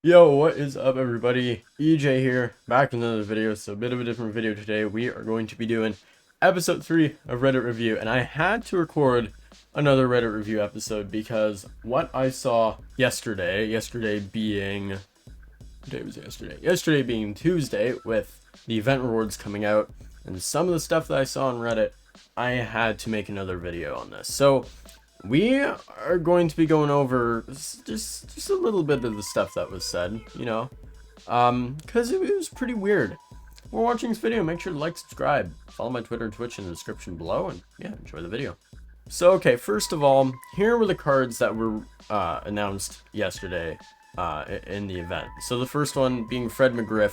Yo, what is up everybody? EJ here, back with another video. So a bit of a different video today. We are going to be doing episode 3 of Reddit review, and I had to record another Reddit review episode because what I saw yesterday being, what day was yesterday? Yesterday being Tuesday, with the event rewards coming out and some of the stuff that I saw on Reddit, I had to make another video on this. So we are going to be going over just a little bit of the stuff that was said, because it was pretty weird. If we're watching this video, make sure to like, subscribe, follow my Twitter and Twitch in the description below, and yeah, enjoy the video. So, okay, first of all, here were the cards that were announced yesterday in the event. So the first one being Fred McGriff,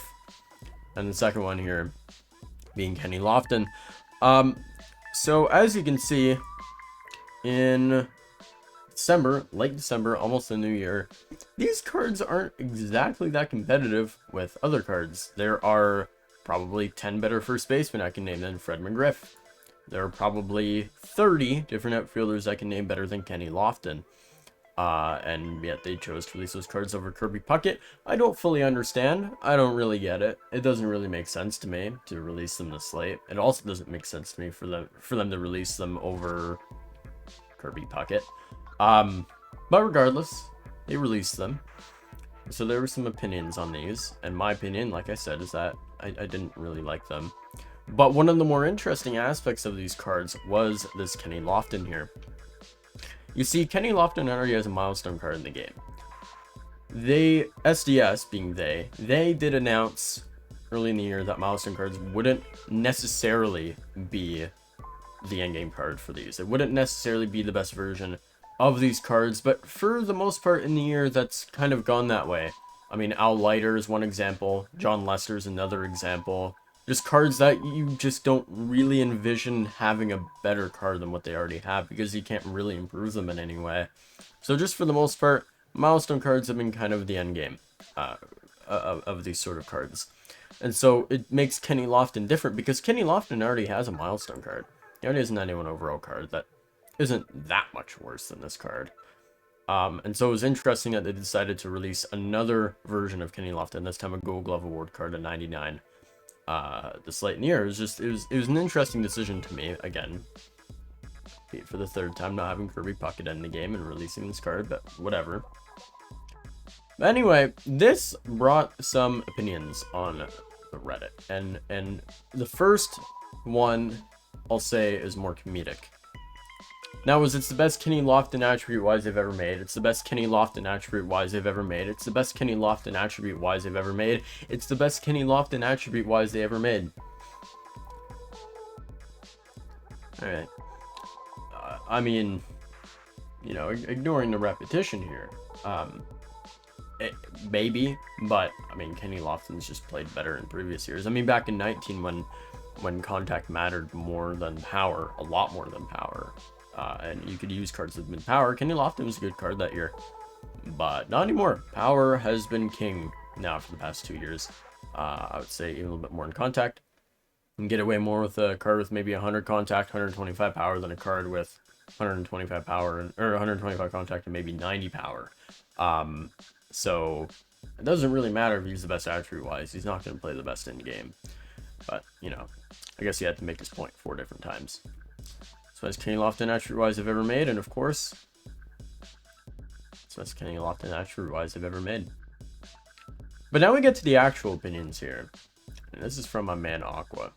and the second one here being Kenny Lofton. So as you can see, in December, late December, almost the new year, these cards aren't exactly that competitive with other cards. There are probably 10 better first basemen I can name than Fred McGriff. There are probably 30 different outfielders I can name better than Kenny Lofton. And yet they chose to release those cards over Kirby Puckett. I don't fully understand. I don't really get it. It doesn't really make sense to me to release them this late. It also doesn't make sense to me for them to release them over Kirby Puckett. But regardless, they released them. So there were some opinions on these, and my opinion, like I said, is that I didn't really like them. But one of the more interesting aspects of these cards was this Kenny Lofton here. You see, Kenny Lofton already has a milestone card in the game. SDS being they did announce early in the year that milestone cards wouldn't necessarily be the endgame card for these. It wouldn't necessarily be the best version of these cards, but for the most part in the year, that's kind of gone that way. I mean, Al Leiter is one example, John Lester's another example. Just cards that you just don't really envision having a better card than what they already have, because you can't really improve them in any way. So just for the most part, milestone cards have been kind of the endgame of these sort of cards. And so it makes Kenny Lofton different, because Kenny Lofton already has a milestone card. He already has a 91 overall card that isn't that much worse than this card. And so it was interesting that they decided to release another version of Kenny Lofton, this time a Gold Glove Award card at 99. This late in the year. It was an interesting decision to me. Again, for the third time, not having Kirby Puckett in the game and releasing this card, but whatever. But anyway, this brought some opinions on the Reddit, and the first one I'll say is more comedic. Now, it's the best Kenny Lofton attribute-wise they've ever made. It's the best Kenny Lofton attribute-wise they've ever made. It's the best Kenny Lofton attribute-wise they've ever made. It's the best Kenny Lofton attribute-wise they ever made. Alright. I mean, ignoring the repetition here. Maybe, but, I mean, Kenny Lofton's just played better in previous years. I mean, back in 19, when contact mattered more than power, a lot more than power, and you could use cards with power, Kenny Lofton was a good card that year, but not anymore. Power has been king now for the past 2 years. I would say even a little bit more in contact. You can get away more with a card with maybe 100 contact, 125 power than a card with 125 power, or 125 contact and maybe 90 power. So it doesn't really matter if he's the best attribute-wise. He's not going to play the best in game. But, I guess he had to make his point 4 different times. So that's Kenny Lofton attribute-wise I've ever made, and of course, so that's Kenny Lofton attribute-wise I've ever made. But now we get to the actual opinions here. And this is from my man Aqua,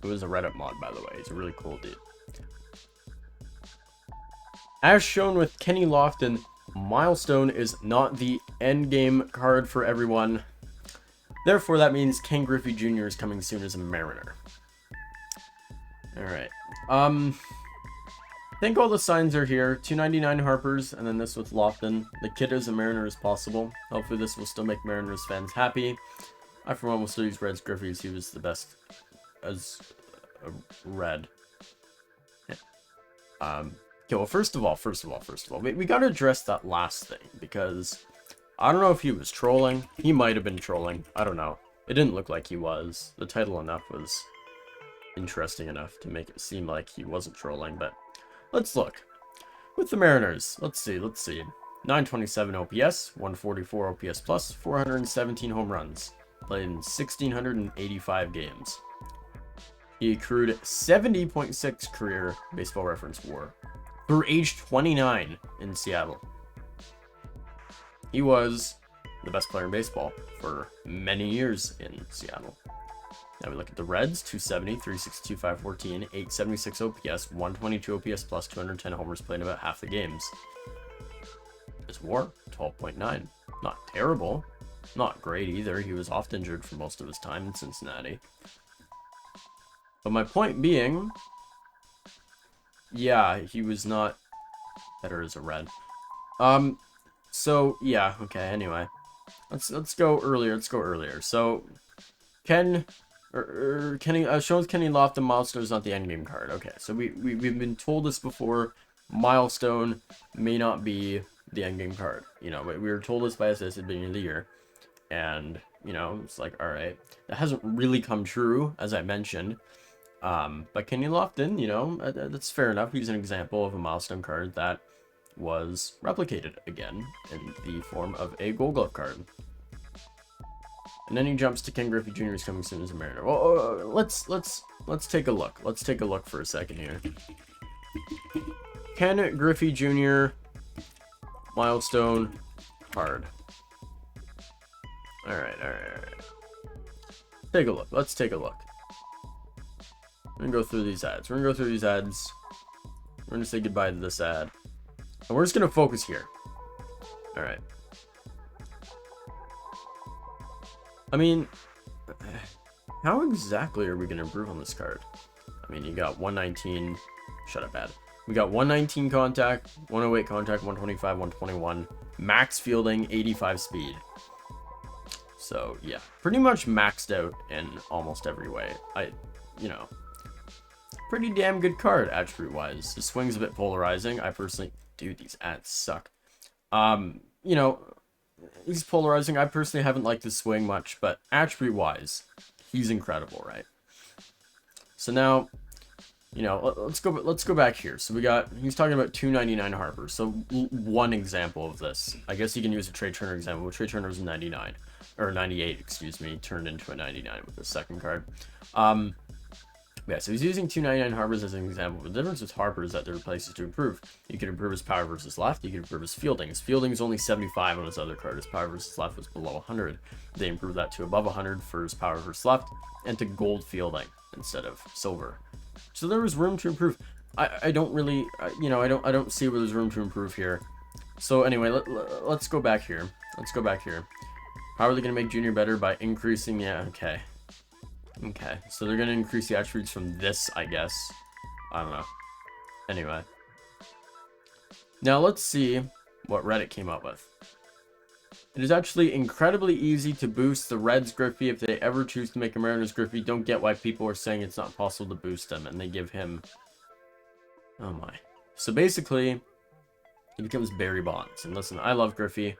who is a Reddit mod, by the way. He's a really cool dude. As shown with Kenny Lofton, Milestone is not the endgame card for everyone. Therefore, that means Ken Griffey Jr. is coming soon as a Mariner. Alright. I think all the signs are here. 299 Harpers, and then this with Lofton. The kid is a Mariner as possible. Hopefully this will still make Mariners fans happy. I, for one, will still use Red's Griffey's. He was the best as a Red. Yeah. Okay, well, first of all, we gotta address that last thing, because I don't know if he was trolling. He might have been trolling. I don't know. It didn't look like he was. The title enough was interesting enough to make it seem like he wasn't trolling, but let's look. With the Mariners, let's see. 927 OPS, 144 OPS plus, 417 home runs. Played in 1,685 games. He accrued 70.6 career Baseball Reference WAR through age 29 in Seattle. He was the best player in baseball for many years in Seattle. Now we look at the Reds: 270, 362, 514, 876 OPS, 122 OPS plus, 210 homers, played in about half the games. His WAR, 12.9. Not terrible. Not great either. He was oft injured for most of his time in Cincinnati. But my point being, yeah, he was not better as a Red. So yeah, okay. Anyway, let's go earlier. So Kenny shows Kenny Lofton Milestone is not the endgame card. Okay, so we've been told this before. Milestone may not be the endgame card. You know, we were told this by us at the beginning of the year, and you know, it's like, all right, that hasn't really come true, as I mentioned. But Kenny Lofton, you know, that's fair enough. He's an example of a milestone card that was replicated again in the form of a Gold Glove card. And then he jumps to Ken Griffey Jr. is coming soon as a Mariner. Well, let's take a look. Let's take a look for a second here. Ken Griffey Jr. milestone card. All right. Take a look. Let's take a look. We're gonna go through these ads. We're gonna say goodbye to this ad. And we're just gonna focus here. Alright. I mean, how exactly are we gonna improve on this card? I mean, you got 119. Shut up, ad. We got 119 contact, 108 contact, 125, 121. Max fielding, 85 speed. So, yeah. Pretty much maxed out in almost every way. You know, pretty damn good card, attribute-wise. The swing's a bit polarizing. I personally... Dude, these ads suck. You know, he's polarizing. I personally haven't liked the swing much, but attribute-wise, he's incredible, right? So now, you know, let's go back here. So he's talking about 299 Harper. So one example of this. I guess you can use a Trey Turner example. Trey Turner was a 99. Or 98, excuse me. Turned into a 99 with the second card. Yeah, so he's using 299 Harpers as an example. The difference with Harper is that there are places to improve. You can improve his power versus left. You can improve his fielding. His fielding is only 75 on his other card. His power versus left was below 100. They improved that to above 100 for his power versus left and to gold fielding instead of silver. So there was room to improve. I don't really, you know, I don't see where there's room to improve here. So anyway, let's go back here. How are they going to make Junior better? By increasing, yeah, okay. Okay, so they're going to increase the attributes from this, I guess. I don't know. Anyway. Now let's see what Reddit came up with. It is actually incredibly easy to boost the Reds Griffey if they ever choose to make a Mariners Griffey. Don't get why people are saying it's not possible to boost him, and they give him... Oh my. So basically, he becomes Barry Bonds. And listen, I love Griffey.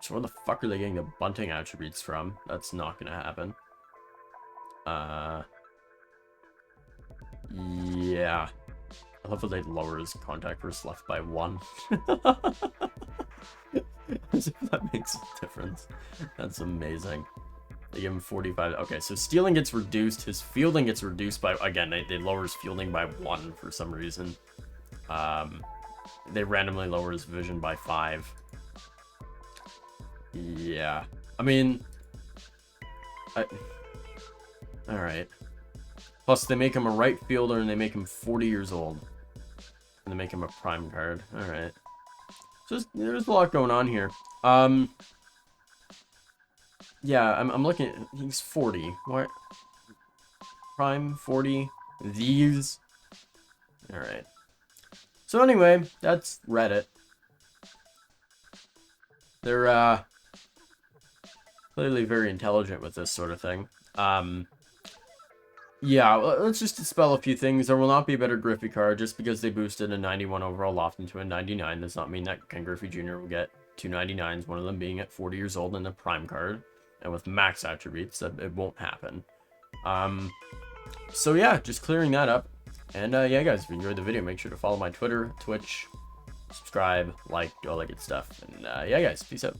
So where the fuck are they getting the bunting attributes from? That's not going to happen. Yeah. I love how they lower his contact versus left by 1. As if that makes a difference. That's amazing. They give him 45. Okay, so stealing gets reduced. His fielding gets reduced by... Again, they lower his fielding by 1 for some reason. They randomly lower his vision by 5. Yeah. I mean... Alright. Plus, they make him a right fielder, and they make him 40 years old. And they make him a prime card. Alright. So there's a lot going on here. Yeah, I'm looking at... He's 40. What? Prime, 40. These. Alright. So anyway, that's Reddit. They're, clearly very intelligent with this sort of thing. Yeah, let's just dispel a few things. There will not be a better Griffey card just because they boosted a 91 overall Lofton to a 99. Does not mean that Ken Griffey Jr. will get 2 99s, one of them being at 40 years old and a prime card. And with max attributes, that it won't happen. So yeah, just clearing that up. And yeah, guys, if you enjoyed the video, make sure to follow my Twitter, Twitch, subscribe, like, do all that good stuff. And yeah, guys, peace out.